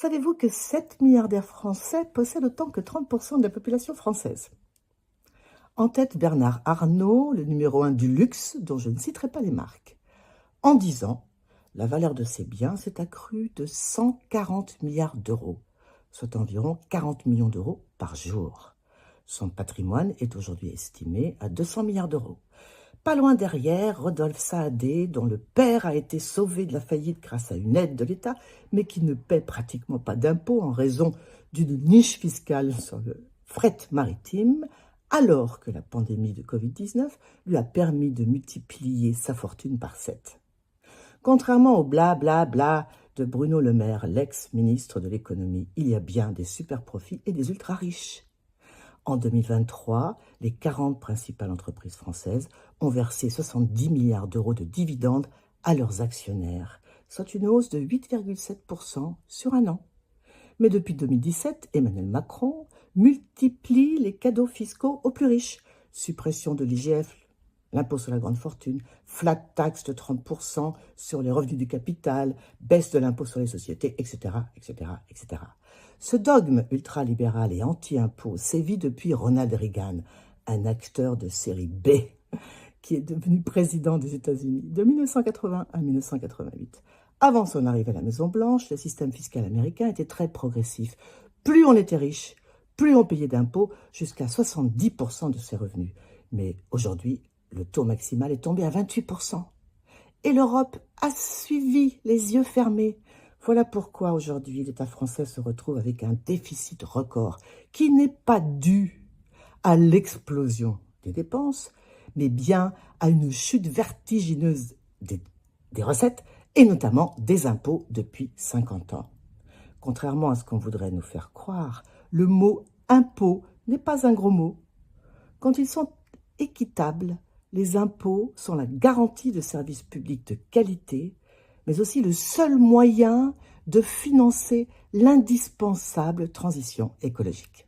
Savez-vous que 7 milliardaires français possèdent autant que 30% de la population française? En tête, Bernard Arnault, le numéro 1 du luxe, dont je ne citerai pas les marques. En 10 ans, la valeur de ses biens s'est accrue de 140 milliards d'euros, soit environ 40 millions d'euros par jour. Son patrimoine est aujourd'hui estimé à 200 milliards d'euros. Pas loin derrière, Rodolphe Saadé, dont le père a été sauvé de la faillite grâce à une aide de l'État, mais qui ne paie pratiquement pas d'impôts en raison d'une niche fiscale sur le fret maritime, alors que la pandémie de Covid-19 lui a permis de multiplier sa fortune par 7. Contrairement au blablabla de Bruno Le Maire, l'ex-ministre de l'économie, il y a bien des super profits et des ultra-riches. En 2023, les 40 principales entreprises françaises ont versé 70 milliards d'euros de dividendes à leurs actionnaires, soit une hausse de 8,7% sur un an. Mais depuis 2017, Emmanuel Macron multiplie les cadeaux fiscaux aux plus riches. Suppression de l'IGF, l'impôt sur la grande fortune, flat tax de 30% sur les revenus du capital, baisse de l'impôt sur les sociétés, etc., etc., etc. Ce dogme ultralibéral et anti-impôt sévit depuis Ronald Reagan, un acteur de série B, qui est devenu président des États-Unis de 1980 à 1988. Avant son arrivée à la Maison-Blanche, le système fiscal américain était très progressif. Plus on était riche, plus on payait d'impôts, jusqu'à 70% de ses revenus. Mais aujourd'hui, le taux maximal est tombé à 28%. Et l'Europe a suivi les yeux fermés. Voilà pourquoi aujourd'hui l'État français se retrouve avec un déficit record qui n'est pas dû à l'explosion des dépenses, mais bien à une chute vertigineuse des recettes et notamment des impôts depuis 50 ans. Contrairement à ce qu'on voudrait nous faire croire, le mot « impôt » n'est pas un gros mot. Quand ils sont équitables, les impôts sont la garantie de services publics de qualité, mais aussi le seul moyen de financer l'indispensable transition écologique.